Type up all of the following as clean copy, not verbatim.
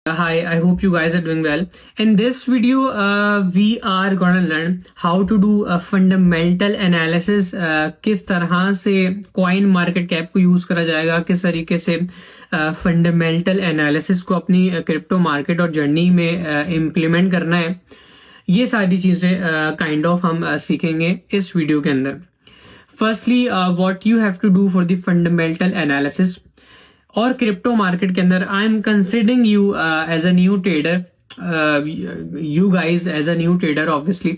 Hi, I hope you guys are doing well. In this video, we are gonna learn how to do a fundamental analysis. किस तरह से coin market cap को use करा जाएगा, किस तरीके से fundamental analysis को अपनी crypto market और journey में implement करना है, ये सारी चीज़ें kind of हम सीखेंगे इस वीडियो के अंदर. Firstly, what you have to do for the fundamental analysis. और क्रिप्टो मार्केट के अंदर I am considering you as a new trader, you guys as a new trader obviously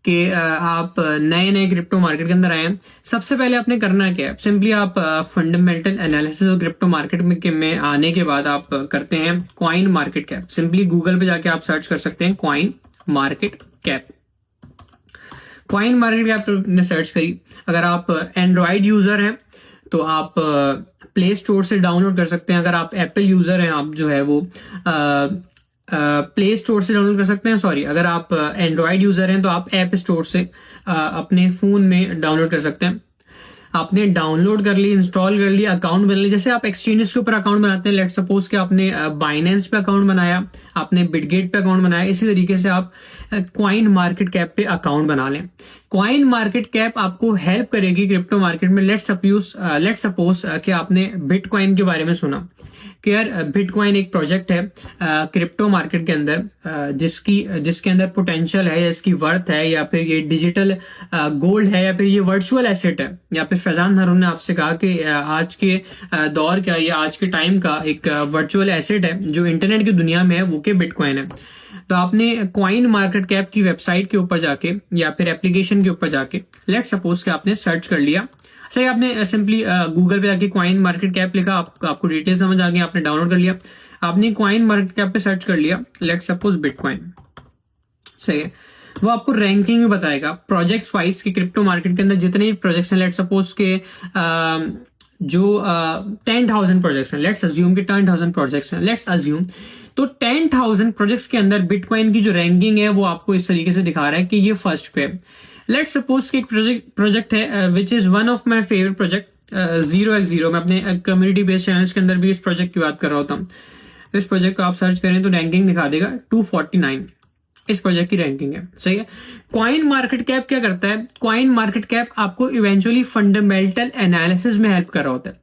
कि आप नए नए क्रिप्टो मार्केट के अंदर आए हैं. सबसे पहले आपने करना क्या है, सिंपली आप फंडामेंटल एनालिसिस और क्रिप्टो मार्केट में आने के बाद आप करते हैं coin market cap. Simply Google पे जाके आप सर्च कर सकते हैं coin market cap. Coin market cap ने सर्च करी. अगर आप एंड्रॉयड यूजर हैं तो आप प्ले स्टोर से डाउनलोड कर सकते हैं. अगर आप एप्पल यूजर हैं आप जो है वो प्ले स्टोर से डाउनलोड कर सकते हैं. सॉरी, अगर आप एंड्रॉयड यूजर हैं तो आप ऐप स्टोर से अपने फोन में डाउनलोड कर सकते हैं. आपने डाउनलोड कर ली, इंस्टॉल कर ली, अकाउंट बना ली. जैसे आप एक्सचेंजेस के ऊपर अकाउंट बनाते हैं, लेट सपोज कि आपने बाइनेंस पे अकाउंट बनाया, आपने बिटगेट पे अकाउंट बनाया, इसी तरीके से आप कॉइन मार्केट कैप पे अकाउंट बना लें. कॉइन मार्केट कैप आपको हेल्प करेगी क्रिप्टो मार्केट में. लेट सपोज कि आपने बिटकॉइन के बारे में सुना कि यार बिटकॉइन एक प्रोजेक्ट है क्रिप्टो मार्केट के अंदर जिसके अंदर पोटेंशियल है, जिसकी वर्थ है, या फिर ये डिजिटल गोल्ड है, या फिर ये वर्चुअल एसेट है, या फिर फैजान हारून ने आपसे कहा कि आज के दौर का या आज के टाइम का एक वर्चुअल एसेट है जो इंटरनेट की दुनिया में है, वो के बिटकॉइन है. तो आपने कॉइन मार्केट कैप की वेबसाइट के ऊपर जाके या फिर एप्लीकेशन के ऊपर जाके लेट सपोज कि आपने सर्च कर लिया. सही, आपने सिंपली गूगल पे जाके कॉइन मार्केट कैप लिखा, आपको डिटेल समझ आ गई, आपने डाउनलोड कर लिया, आपने कॉइन मार्केट कैप पे सर्च कर लिया लेट सपोज बिटकॉइन. सही है, वो आपको रैंकिंग में बताएगा प्रोजेक्ट्स वाइज कि क्रिप्टो मार्केट के अंदर जितने प्रोजेक्ट्स हैं. लेट सपोज के जो 10,000 प्रोजेक्ट्स हैं, लेट्स अज्यूम कि 10,000 प्रोजेक्ट्स हैं, लेट्स अज्यूम. तो 10,000 प्रोजेक्ट्स के अंदर बिटकॉइन की जो रैंकिंग है वो आपको इस तरीके से दिखा रहा है कि ये फर्स्ट पे. लेट सपोज कि एक प्रोजेक्ट है which is one of my favourite project 0x0. मैं अपने कम्युनिटी बेस्ड चैनल्स के अंदर भी इस प्रोजेक्ट की बात कर रहा होता हूँ. इस प्रोजेक्ट को आप सर्च करें तो रैंकिंग दिखा देगा 249. इस प्रोजेक्ट की रैंकिंग है. सही है. कॉइन मार्केट कैप क्या करता है, कॉइन मार्केट कैप आपको इवेंचुअली फंडामेंटल एनालिसिस में हेल्प कर रहा होता है.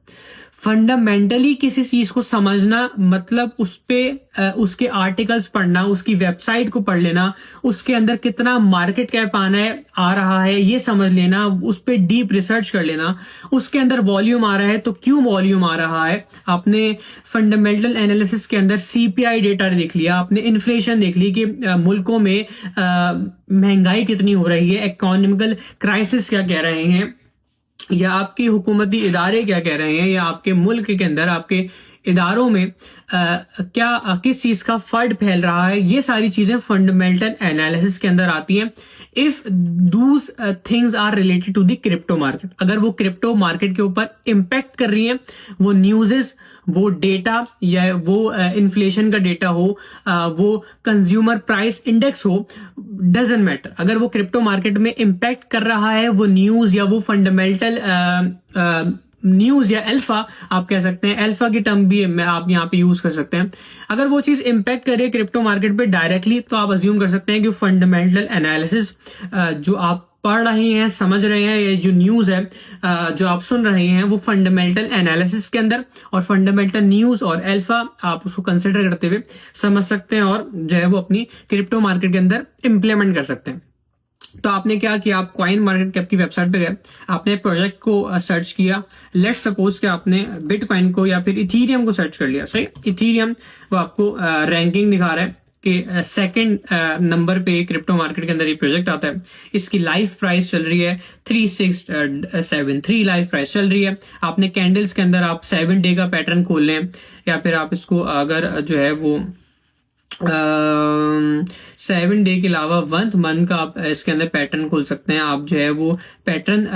फंडामेंटली किसी चीज को समझना मतलब उस पे उसके आर्टिकल्स पढ़ना, उसकी वेबसाइट को पढ़ लेना, उसके अंदर कितना मार्केट कैप आ रहा है ये समझ लेना, उस पे डीप रिसर्च कर लेना, उसके अंदर वॉल्यूम आ रहा है तो क्यों वॉल्यूम आ रहा है. आपने फंडामेंटल एनालिसिस के अंदर सीपीआई डेटा देख लिया, आपने इन्फ्लेशन देख ली कि मुल्कों में महंगाई कितनी हो रही है, इकोनॉमिकल क्राइसिस क्या कह रहे हैं, या आपके हुकूमती इदारे क्या कह रहे हैं, या आपके मुल्क के अंदर आपके इदारों में किस चीज का फर्ड फैल रहा है. ये सारी चीजें फंडामेंटल एनालिसिस के अंदर आती हैं if those things are related to the crypto market. अगर वो क्रिप्टो मार्केट के ऊपर इम्पैक्ट कर रही हैं, वो न्यूज़ेस, वो डेटा, या वो इन्फ्लेशन का डेटा हो, वो कंज्यूमर प्राइस इंडेक्स हो, डजंट मैटर. अगर वो क्रिप्टो मार्केट में इम्पैक्ट कर रहा है वो न्यूज या वो फंडामेंटल न्यूज या अल्फा, आप कह सकते हैं अल्फा की टर्म भी आप यहाँ पे यूज कर सकते हैं. अगर वो चीज इम्पैक्ट करे क्रिप्टो मार्केट पे डायरेक्टली तो आप अज्यूम कर सकते हैं कि फंडामेंटल एनालिसिस जो आप पढ़ रहे हैं, समझ रहे हैं, ये जो न्यूज है जो आप सुन रहे हैं वो फंडामेंटल एनालिसिस के अंदर, और फंडामेंटल न्यूज और अल्फा आप उसको कंसिडर करते हुए समझ सकते हैं और जो है वो अपनी क्रिप्टो मार्केट के अंदर इंप्लीमेंट कर सकते हैं. तो आपने क्या किया, आप कॉइन मार्केट कैप की वेबसाइट पे गए, आपने प्रोजेक्ट को सर्च किया. लेट सपोज कि आपने बिटकॉइन को या फिर इथीरियम को सर्च कर लिया. सही, इथीरियम वो आपको रैंकिंग दिखा रहा है कि सेकंड नंबर पे क्रिप्टो मार्केट के अंदर ये प्रोजेक्ट आता है. इसकी लाइफ प्राइस चल रही है 3673 लाइफ प्राइस चल रही है. आपने कैंडल्स के अंदर आप 7 डे का पैटर्न खोल लें, या फिर आप इसको अगर जो है वो 7 डे के अलावा 1 मंथ का आप इसके अंदर पैटर्न खोल सकते हैं. आप जो है वो पैटर्न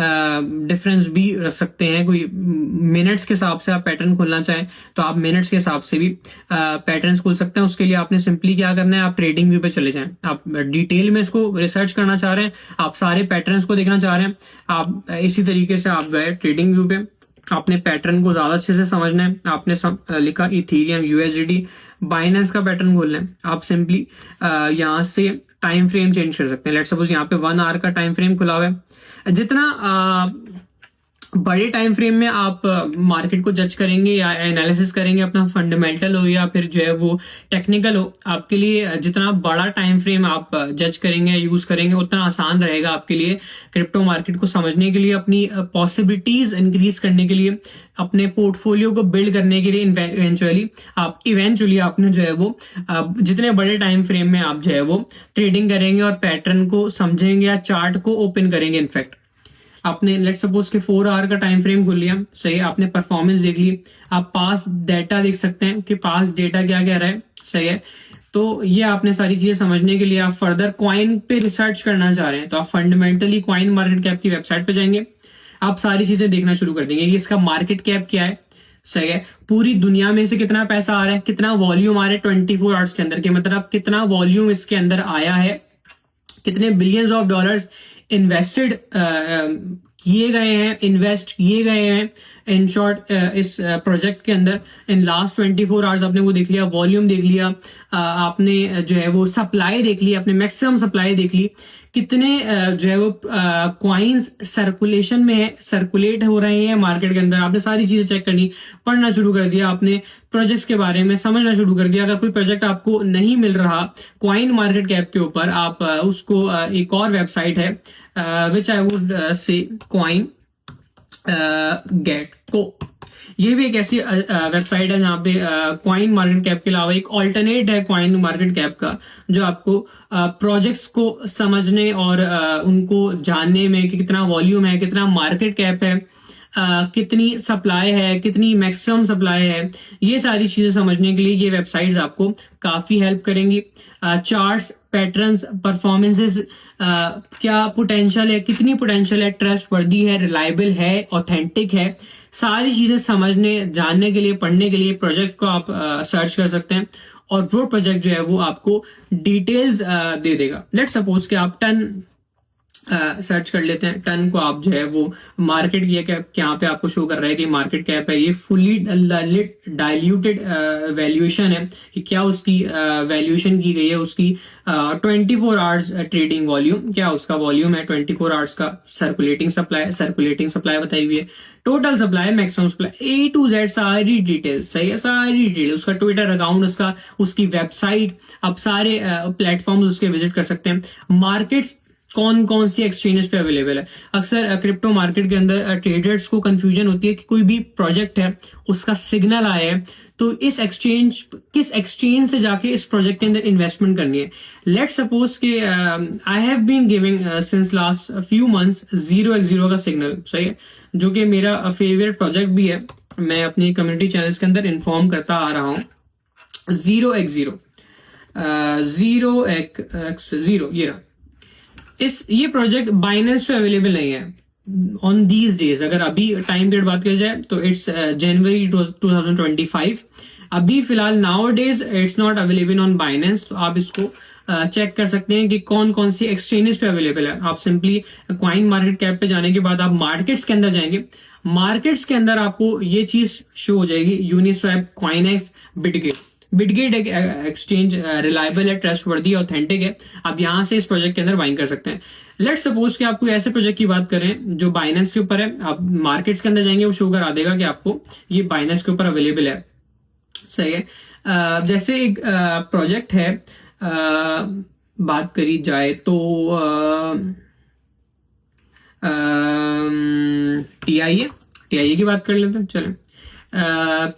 डिफरेंस भी रख सकते हैं. कोई मिनट्स के हिसाब से आप पैटर्न खोलना चाहें तो आप मिनट्स के हिसाब से भी पैटर्न्स खोल सकते हैं. उसके लिए आपने सिंपली क्या करना है, आप ट्रेडिंग व्यू पे चले जाएं. आप डिटेल में इसको रिसर्च करना चाह रहे हैं, आप सारे पैटर्न्स को देखना चाह रहे हैं, आप इसी तरीके से आप गए ट्रेडिंग व्यू पे. आपने पैटर्न को ज्यादा अच्छे से समझना है। आपने लिखा इथीरियम, यूएसडीटी, बाइनेंस का पैटर्न खोलना है। आप सिंपली यहाँ से टाइम फ्रेम चेंज कर सकते हैं। लेट्स सपोज यहाँ पे 1 आवर का टाइम फ्रेम खुला हुआ है। जितना बड़े टाइम फ्रेम में आप मार्केट को जज करेंगे या एनालिसिस करेंगे, अपना फंडामेंटल हो या फिर जो है वो टेक्निकल हो, आपके लिए जितना बड़ा टाइम फ्रेम आप जज करेंगे, यूज करेंगे, उतना आसान रहेगा आपके लिए क्रिप्टो मार्केट को समझने के लिए, अपनी पॉसिबिलिटीज इंक्रीज करने के लिए, अपने पोर्टफोलियो को बिल्ड करने के लिए। इवेंचुअली आपने जो है वो जितने बड़े टाइम फ्रेम में आप जो है वो ट्रेडिंग करेंगे और पैटर्न को समझेंगे या चार्ट को ओपन करेंगे। इनफैक्ट आपने लेट्स सपोज के 4 आवर का टाइम फ्रेम खोल लिया, सही है, आपने परफॉर्मेंस देख ली, आप पास डेटा देख सकते हैं कि पास डेटा क्या कह रहा है, सही है। तो ये आपने सारी चीजें समझने के लिए आप फर्दर क्वाइन पे रिसर्च करना चाह रहे हैं तो आप फंडामेंटली क्वाइन मार्केट कैप की वेबसाइट पे जाएंगे, आप सारी चीजें देखना शुरू कर देंगे कि इसका मार्केट कैप क्या है, सही है, पूरी दुनिया में से कितना पैसा आ रहा है, कितना वॉल्यूम आ रहा है 24 आवर्स के अंदर, के मतलब कितना वॉल्यूम इसके अंदर आया है, कितने बिलियंस ऑफ डॉलर्स इन्वेस्ट किए गए हैं इन शॉर्ट इस प्रोजेक्ट के अंदर इन लास्ट 24 आवर्स। आपने वो देख लिया, वॉल्यूम देख लिया, आपने जो है वो सप्लाई देख ली, आपने मैक्सिमम सप्लाई देख ली, कितने जो है वो क्वाइंस सर्कुलेशन में है, सर्कुलेट हो रहे हैं मार्केट के अंदर। आपने सारी चीजें चेक करनी, पढ़ना शुरू कर दिया, आपने प्रोजेक्ट्स के बारे में समझना शुरू कर दिया। अगर कोई प्रोजेक्ट आपको नहीं मिल रहा क्वाइन मार्केट कैप के ऊपर, आप उसको एक और वेबसाइट है which I would say CoinGecko, ये भी एक ऐसी वेबसाइट है जहाँ पे क्वाइन मार्केट कैप के अलावा एक ऑल्टरनेट है क्वाइन मार्केट कैप का, जो आपको प्रोजेक्ट्स को समझने और उनको जानने में कि कितना वॉल्यूम है, कितना मार्केट कैप है, कितनी सप्लाई है, कितनी मैक्सिमम सप्लाई है, ये सारी चीजें समझने के लिए ये वेबसाइट्स आपको काफी हेल्प करेंगी। चार्ट्स, पैटर्न्स, परफॉर्मेंसेस, क्या पोटेंशियल है, कितनी पोटेंशियल है, ट्रस्ट वर्दी है, रिलायबल है, ऑथेंटिक है, सारी चीजें समझने, जानने के लिए, पढ़ने के लिए प्रोजेक्ट को आप सर्च कर सकते हैं और वो प्रोजेक्ट जो है वो आपको डिटेल्स दे देगा। लेट्स सपोज कि आप टन सर्च कर लेते हैं, टन को आप जो है वो मार्केट की कैप यहाँ पे आपको शो कर रहा है कि मार्केट कैप है, ये फुली डाइल्यूटेड वैल्यूएशन है कि क्या उसकी वैल्यूएशन की गई है, उसकी 24 आवर्स ट्रेडिंग वॉल्यूम, क्या उसका वॉल्यूम है 24 आवर्स का, सर्कुलेटिंग सप्लाई बताई हुई है, total supply, maximum supply, A to Z सारी डिटेल्स, सही है, सारी डिटेल, उसका ट्विटर अकाउंट, उसकी वेबसाइट, आप सारे प्लेटफॉर्म उसके विजिट कर सकते हैं। मार्केट्स कौन कौन सी एक्सचेंजेस पे अवेलेबल है। अक्सर क्रिप्टो मार्केट के अंदर ट्रेडर्स को कंफ्यूजन होती है कि कोई भी प्रोजेक्ट है, उसका सिग्नल आया है तो किस एक्सचेंज से जाके इस प्रोजेक्ट के अंदर इन्वेस्टमेंट करनी है। लेट सपोज कि I have been giving since last few months 0x0 का सिग्नल, सही है, जो कि मेरा फेवरेट प्रोजेक्ट भी है, मैं अपनी कम्युनिटी चैनल्स के अंदर इन्फॉर्म करता आ रहा हूँ। 0x0 ये रहा। ये प्रोजेक्ट बाइनेंस पे अवेलेबल नहीं है ऑन दीज डेज। अगर अभी टाइम पीरियड बात की जाए तो इट्स जनवरी 2025। अभी फिलहाल now days it's not available on Binance. तो आप इसको चेक कर सकते हैं कि कौन कौन सी एक्सचेंजेस पे अवेलेबल है। आप सिंपली क्वाइन मार्केट कैप पे जाने के बाद आप मार्केट्स के अंदर जाएंगे, मार्केट्स के अंदर आपको ये चीज शो हो जाएगी, यूनिस्वैप, क्वाइनेक्स, बिटगेट एक एक्सचेंज रिलायबल है, ट्रस्टवर्दी, ऑथेंटिक है। आप यहां से इस प्रोजेक्ट के अंदर बाइंग कर सकते हैं। लेट्स सपोज कि आप कोई ऐसे प्रोजेक्ट की बात करें जो बाइनेंस के ऊपर है, आप मार्केट्स के अंदर जाएंगे, वो शो करा देगा कि आपको ये बाइनेंस के ऊपर अवेलेबल है, सही है। जैसे एक प्रोजेक्ट है, बात करी जाए तो टीआईए की बात कर लेते हैं। चलें,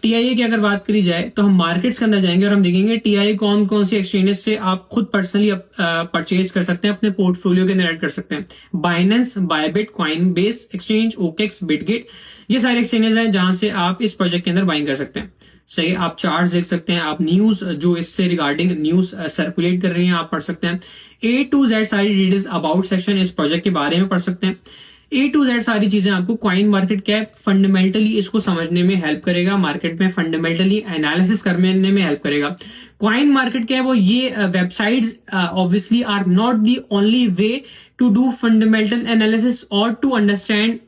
टीआईए की अगर बात करी जाए तो हम मार्केट्स के अंदर जाएंगे और हम देखेंगे टीआईए कौन कौन सी एक्सचेंजेस से आप खुद पर्सनली परचेज कर सकते हैं, अपने पोर्टफोलियो के अंदर ऐड कर सकते हैं। Binance, Bybit, Coinbase exchange, OKX, Bitget, ये सारे एक्सचेंजेस हैं जहां से आप इस प्रोजेक्ट के अंदर बाइंग कर सकते हैं, सही। आप चार्ट्स देख सकते हैं, आप न्यूज जो इससे रिगार्डिंग न्यूज सर्कुलेट कर रही हैं आप पढ़ सकते हैं। A to Z सारी डिटेल्स अबाउट सेक्शन इस प्रोजेक्ट के बारे में पढ़ सकते हैं। A to Z सारी चीजें आपको क्वाइन मार्केट कैप फंडामेंटली इसको समझने में हेल्प करेगा, मार्केट में फंडामेंटली एनालिसिस करने में हेल्प करेगा। क्वाइन मार्केट कैप और ये websites obviously are not the only way to do fundamental analysis और to understand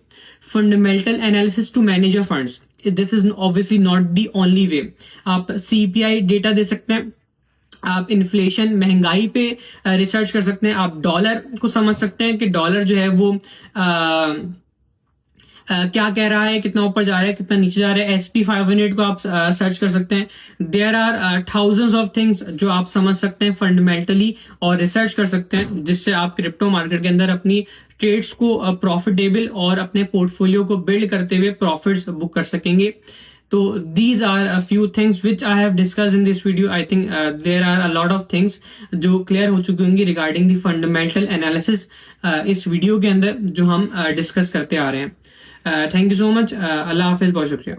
fundamental analysis to manage your funds, this is obviously not the only way. आप CPI data दे सकते हैं, आप inflation महंगाई पे research कर सकते हैं, आप डॉलर को समझ सकते हैं कि डॉलर जो है वो क्या कह रहा है, कितना ऊपर जा रहा है, कितना नीचे जा रहा है। SP 500 को आप सर्च कर सकते हैं। There are thousands of things जो आप समझ सकते हैं फंडामेंटली और रिसर्च कर सकते हैं, जिससे आप क्रिप्टो मार्केट के अंदर अपनी ट्रेड्स को प्रॉफिटेबल और अपने पोर्टफोलियो को बिल्ड करते हुए प्रॉफिट्स बुक कर सकेंगे। तो these are a few things which I have discussed in this video. I think there are a lot of things जो क्लियर हो चुकी होंगी रिगार्डिंग दी फंडामेंटल एनालिसिस इस वीडियो के अंदर जो हम डिस्कस करते आ रहे हैं। Thank you so much. अल्लाह हाफिज, बहुत शुक्रिया।